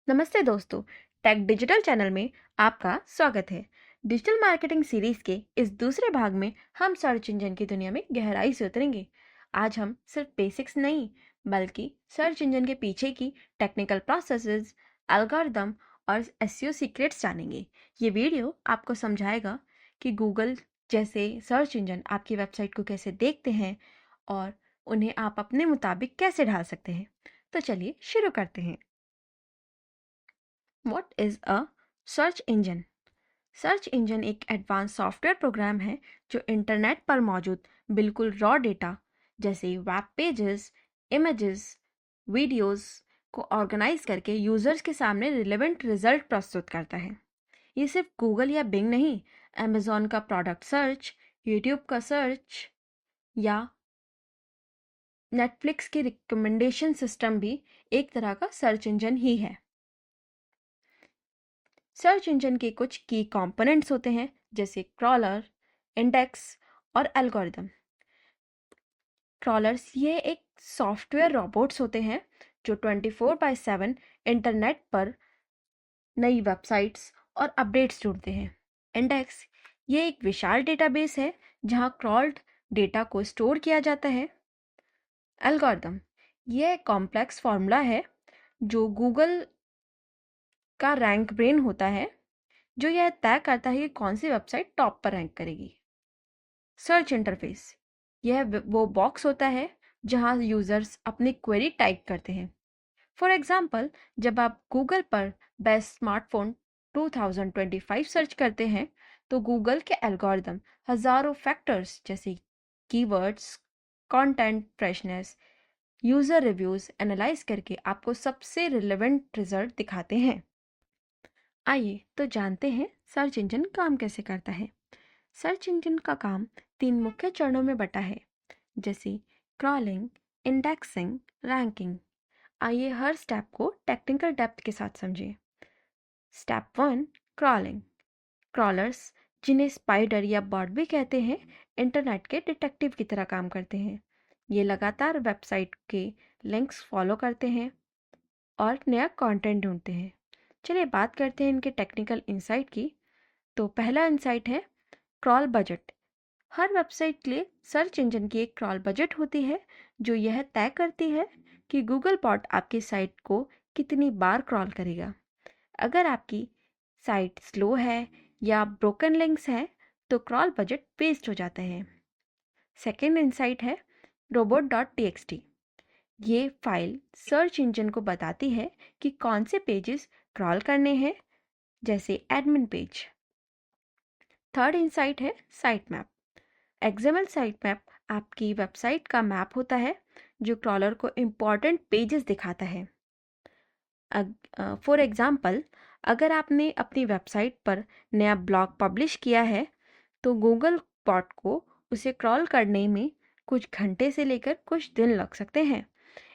नमस्ते दोस्तों, tech digital channel में आपका स्वागत है। डिजिटल मार्केटिंग सीरीज के इस दूसरे भाग में हम सर्च इंजन की दुनिया में गहराई से उतरेंगे। आज हम सिर्फ बेसिक्स नहीं, बल्कि सर्च इंजन के पीछे की टेक्निकल प्रोसेसेस, एल्गोरिदम और एसईओ सीक्रेट्स जानेंगे। ये वीडियो आपको समझाएगा कि गूगल जैसे सर्च इंजन आपकी वेबसाइट को कैसे देखते हैं और उन्हें आप अपने मुताबिक कैसे ढाल सकते हैं। तो चलिए शुरू करते हैं। What is a search engine? Search engine एक एडवांस सॉफ्टवेयर प्रोग्राम है जो इंटरनेट पर मौजूद बिल्कुल रॉ डेटा जैसे वेब पेजेस, इमेजेस, वीडियोस को ऑर्गेनाइज करके यूजर्स के सामने रिलेवेंट रिजल्ट प्रस्तुत करता है। ये सिर्फ गूगल या बिंग नहीं, अमेजोन का प्रोडक्ट सर्च, यूट्यूब का सर्च या नेटफ्लिक्स की रिकमेंडेशन सिस्टम भी एक तरह का सर्च इंजन ही है। सर्च इंजन के कुछ की कंपोनेंट्स होते हैं जैसे क्रॉलर, इंडेक्स और एल्गोरिदम। क्रॉलर्स ये एक सॉफ्टवेयर रोबोट्स होते हैं जो 24/7 इंटरनेट पर नई वेबसाइट्स और अपडेट्स ढूंढते हैं। इंडेक्स ये एक विशाल डेटाबेस है जहां क्रॉल्ड डेटा को स्टोर किया जाता है। एल्गोरिदम ये एक कॉम्प्लेक्स फॉर्मूला है जो गूगल का रैंक ब्रेन होता है, जो यह तय करता है कि कौन सी वेबसाइट टॉप पर रैंक करेगी। सर्च इंटरफेस यह वो बॉक्स होता है जहां यूजर्स अपनी क्वेरी टाइप करते हैं। फॉर एग्जांपल, जब आप गूगल पर बेस्ट स्मार्टफोन 2025 सर्च करते हैं तो गूगल के एल्गोरिदम हजारों फैक्टर्स जैसे keywords, content freshness, user reviews analyse करके आपको सबसे रिलेवेंट रिजल्ट दिखाते हैं। आइए तो जानते हैं सर्च इंजन काम कैसे करता है। सर्च इंजन का काम 3 मुख्य चरणों में बटा है, जैसे क्रॉलिंग, इंडेक्सिंग, रैंकिंग। आइए हर स्टेप को टेक्निकल डेप्थ के साथ समझें। Step 1, crawling. क्रॉलर्स, जिन्हें स्पाइडर या बर्ड भी कहते हैं, इंटरनेट के डिटेक्टिव की तरह काम करते हैं। ये लगातार वेबसाइट के लिंक्स फॉलो करते हैं और नया कंटेंट ढूंढते हैं। चलिए बात करते हैं इनके टेक्निकल इंसाइट की। तो पहला इंसाइट है क्रॉल बजट। हर वेबसाइट के लिए सर्च इंजन की एक क्रॉल बजट होती है जो यह तय करती है कि गूगल बॉट आपकी साइट को कितनी बार क्रॉल करेगा। अगर आपकी साइट स्लो है या ब्रोकन लिंक्स है तो क्रॉल बजट वेस्ट हो जाता है। सेकेंड इंसाइट है robot.txt। ये फाइल सर्च इंजन को बताती है कि कौन से पेजेस क्रॉल करने हैं, जैसे एडमिन पेज। थर्ड इंसाइट है site map. XML site map आपकी वेबसाइट का मैप होता है जो क्रॉलर को इम्पॉर्टेंट पेजेस दिखाता है। फॉर एग्जांपल, अगर आपने अपनी वेबसाइट पर नया ब्लॉग पब्लिश किया है तो गूगल बॉट को उसे क्रॉल करने में कुछ घंटे से लेकर कुछ दिन लग सकते हैं।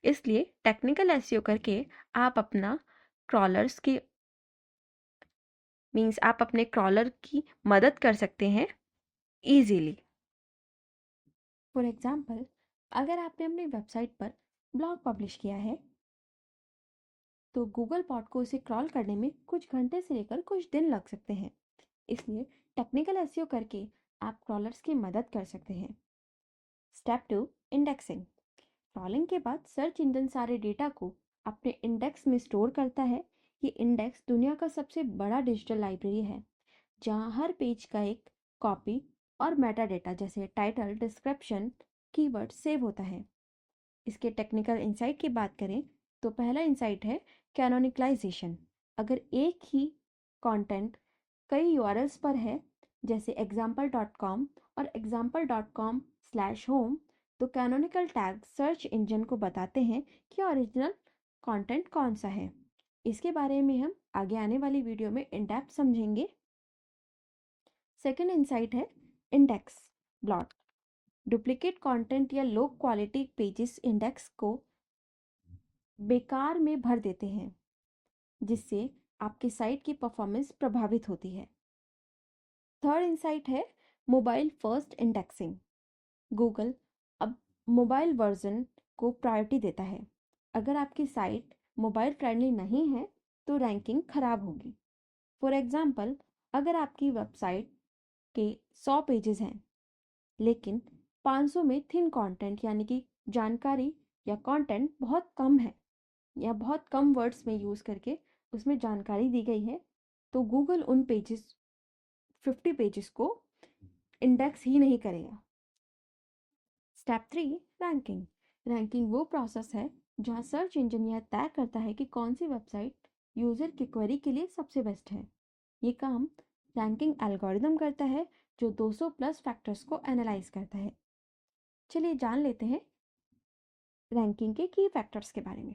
इसलिए टेक्निकल एसईओ करके आप अपना क्रॉलर्स की आप अपने क्रॉलर की मदद कर सकते हैं इजीली। फॉर एग्जाम्पल, अगर आपने अपनी वेबसाइट पर ब्लॉग पब्लिश किया है तो गूगल बॉट को उसे क्रॉल करने में कुछ घंटे से लेकर कुछ दिन लग सकते हैं। इसलिए टेक्निकल एसईओ करके आप क्रॉलर्स की मदद कर सकते हैं। Step 2, indexing. क्रॉलिंग के बाद सर्च इंजन सारे डेटा को अपने इंडेक्स में स्टोर करता है। ये इंडेक्स दुनिया का सबसे बड़ा डिजिटल लाइब्रेरी है जहां हर पेज का एक कॉपी और मेटा डेटा जैसे टाइटल, डिस्क्रिप्शन, कीवर्ड सेव होता है। इसके टेक्निकल इंसाइट की बात करें तो पहला इंसाइट है कैनोनिकलाइजेशन। अगर एक ही कंटेंट कई यूआरएल्स पर है, जैसे example.com और example.com/home, तो कैनोनिकल टैग सर्च इंजन को बताते हैं कि ओरिजिनल कंटेंट कौन सा है। इसके बारे में हम आगे आने वाली वीडियो में इन डेप्थ समझेंगे। सेकेंड इंसाइट है इंडेक्स ब्लॉट। डुप्लीकेट कंटेंट या लो क्वालिटी पेजेस इंडेक्स को बेकार में भर देते हैं, जिससे आपकी साइट की परफॉर्मेंस प्रभावित होती है। थर्ड इंसाइट है मोबाइल फर्स्ट इंडेक्सिंग। गूगल अब मोबाइल वर्जन को प्रायोरिटी देता है। अगर आपकी साइट मोबाइल फ्रेंडली नहीं है तो रैंकिंग खराब होगी। फॉर एग्जाम्पल, अगर आपकी वेबसाइट के 100 पेजेस हैं लेकिन 500 में थिन कंटेंट यानी कि जानकारी या कंटेंट बहुत कम है या बहुत कम वर्ड्स में यूज़ करके उसमें जानकारी दी गई है, तो गूगल उन पेजेस 50 पेजेस को इंडेक्स ही नहीं करेगा। Step 3, ranking. रैंकिंग वो प्रोसेस है जहाँ सर्च इंजन यह तय करता है कि कौन सी वेबसाइट यूज़र की क्वेरी के लिए सबसे बेस्ट है। ये काम रैंकिंग एल्गोरिदम करता है जो 200 प्लस फैक्टर्स को एनालाइज करता है। चलिए जान लेते हैं रैंकिंग के की फैक्टर्स के बारे में,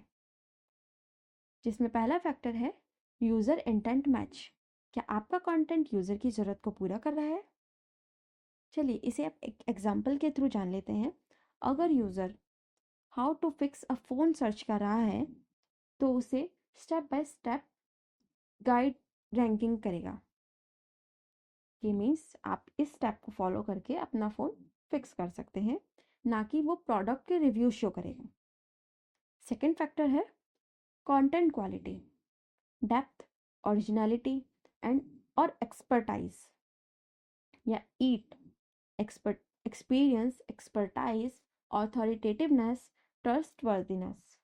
जिसमें पहला फैक्टर है यूज़र इंटेंट मैच। क्या आपका कंटेंट यूज़र की ज़रूरत को पूरा कर रहा है? चलिए इसे आप एक एग्जांपल के थ्रू जान लेते हैं। अगर user how to fix a phone search कर रहा है तो उसे step by step guide ranking करेगा। ये मीन्स आप इस स्टेप को फॉलो करके अपना फ़ोन फिक्स कर सकते हैं, ना कि वो प्रोडक्ट के रिव्यू शो करेगा। सेकेंड फैक्टर है content quality, depth, originality and और एक्सपर्टाइज या EAT, expert experience, expertise, authoritativeness, trustworthiness.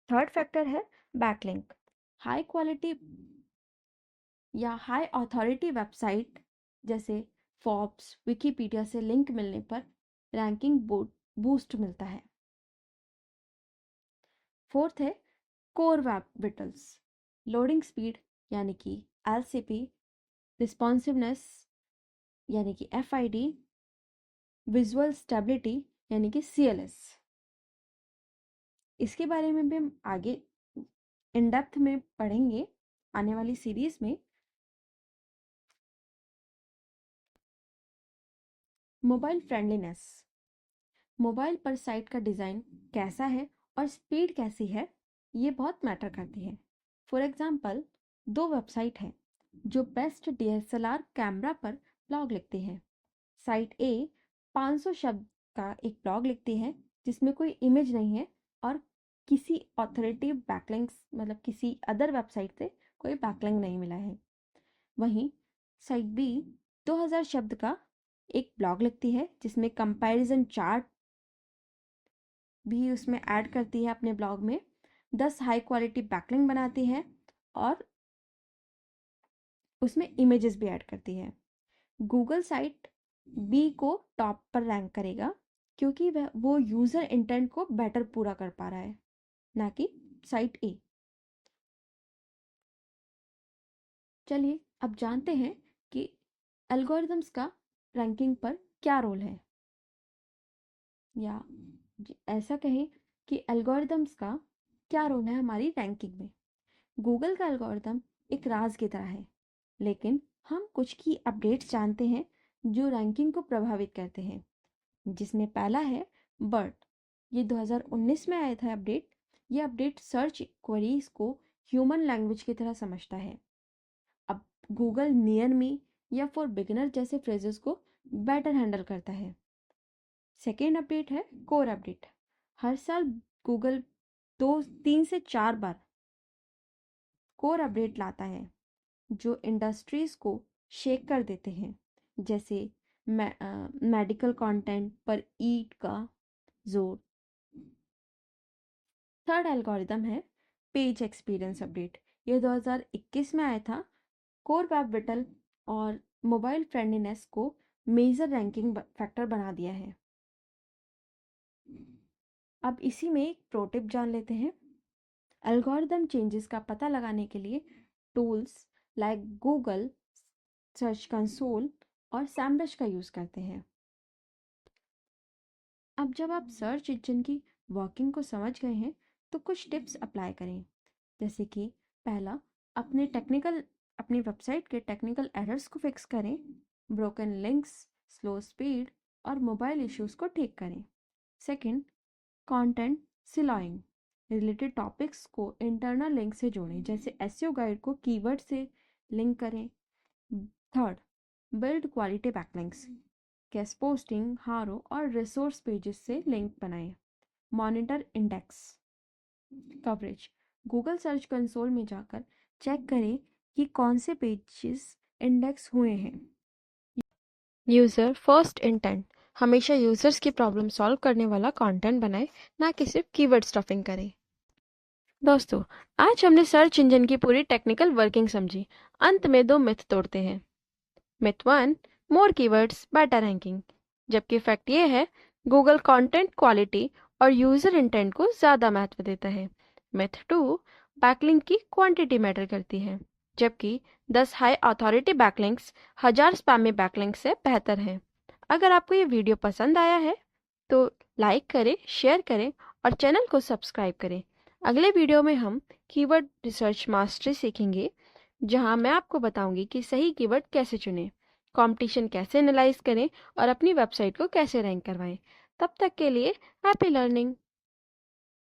Third factor है बैकलिंक, हाई क्वालिटी या हाई अथॉरिटी वेबसाइट जैसे फोर्ब्स, विकिपीडिया से लिंक मिलने पर रैंकिंग बूस्ट मिलता है। फोर्थ है core web vitals, loading speed यानी कि एलसीपी, रिस्पॉन्सिवनेस यानी कि एफआईडी, विजुअल स्टेबिलिटी यानी कि सीएलएस। इसके बारे में भी हम आगे इन डेप्थ में पढ़ेंगे आने वाली सीरीज में। मोबाइल फ्रेंडलीनेस, मोबाइल पर साइट का डिज़ाइन कैसा है और स्पीड कैसी है, ये बहुत मैटर करती है। फॉर एग्जांपल, दो वेबसाइट हैं जो बेस्ट डीएसएलआर कैमरा पर ब्लॉग लिखती हैं। साइट ए 500 शब्द का एक ब्लॉग लिखती है जिसमें कोई इमेज नहीं है और किसी ऑथोरिटिव बैकलिंक्स मतलब किसी अदर वेबसाइट से कोई बैकलिंक नहीं मिला है। वहीं साइट बी 2000 शब्द का एक ब्लॉग लिखती है जिसमें कंपैरिजन चार्ट भी उसमें ऐड करती है अपने ब्लॉग में, 10 हाई क्वालिटी बैकलिंक बनाती है और उसमें इमेजेस भी ऐड करती है। गूगल साइट बी को टॉप पर रैंक करेगा क्योंकि वो यूज़र इंटेंट को बेटर पूरा कर पा रहा है, ना कि साइट ए। चलिए अब जानते हैं कि एल्गोरिदम्स का रैंकिंग पर क्या रोल है, या ऐसा कहें कि एल्गोरिदम्स का क्या रोल है हमारी रैंकिंग में। गूगल का एल्गोरिदम एक राज की तरह है, लेकिन हम कुछ की अपडेट्स जानते हैं जो रैंकिंग को प्रभावित करते हैं, जिसमें पहला है बर्ट। ये 2019 में आया था अपडेट। ये अपडेट सर्च क्वेरीज को ह्यूमन लैंग्वेज की तरह समझता है। अब गूगल नियर मी या फॉर बिगिनर जैसे फ्रेजेस को बेटर हैंडल करता है। सेकेंड अपडेट है कोर अपडेट। हर साल गूगल 3 से 4 बार कोर अपडेट लाता है जो इंडस्ट्रीज को शेक कर देते हैं, जैसे मेडिकल कंटेंट पर ईट का जोर। थर्ड एल्गोरिदम है पेज एक्सपीरियंस अपडेट। ये 2021 में आया था। कोर वेब विटल और मोबाइल फ्रेंडलीनेस को मेजर रैंकिंग फैक्टर बना दिया है। अब इसी में एक प्रो टिप जान लेते हैं। एल्गोरिदम चेंजेस का पता लगाने के लिए tools like Google search console और सैमरश का यूज़ करते हैं। अब जब आप सर्च इंजन की वर्किंग को समझ गए हैं तो कुछ टिप्स अप्लाई करें, जैसे कि पहला, अपनी वेबसाइट के टेक्निकल एरर्स को फिक्स करें, ब्रोकन लिंक्स, स्लो स्पीड और मोबाइल इश्यूज को ठीक करें। सेकंड, कंटेंट सिलॉइंग, रिलेटेड टॉपिक्स को इंटरनल लिंक से जोड़ें, जैसे एसईओ गाइड को कीवर्ड से लिंक करें। Third, build quality backlinks, guest posting, हारो और रिसोर्स पेजेस से लिंक बनाएं। Monitor index coverage, Google search console में जाकर चेक करें कि कौन से पेजेस इंडेक्स हुए हैं। यूज़र फर्स्ट इंटेंट, हमेशा यूज़र्स की प्रॉब्लम सॉल्व करने वाला कंटेंट बनाएं, ना कि सिर्फ कीवर्ड स्टफिंग करें। दोस्तों, आज हमने सर्च इंजन की पूरी टेक्निकल वर्किंग समझी। अंत में 2 मिथ तोड़ते हैं। मिथ 1, मोर कीवर्ड्स बेटर रैंकिंग, जबकि फैक्ट ये है गूगल कंटेंट क्वालिटी और यूज़र इंटेंट को ज़्यादा महत्व देता है। मिथ 2, बैकलिंक की क्वांटिटी मैटर करती है, जबकि 10 high authority backlinks 1000 spammy backlink से बेहतर हैं। अगर आपको ये वीडियो पसंद आया है तो लाइक करें, शेयर करें और चैनल को सब्सक्राइब करें। अगले वीडियो में हम कीवर्ड रिसर्च मास्टरी सीखेंगे, जहां मैं आपको बताऊंगी कि सही कीवर्ड कैसे चुनें, कंपटीशन कैसे एनालाइज करें और अपनी वेबसाइट को कैसे रैंक करवाएं। तब तक के लिए हैप्पी लर्निंग।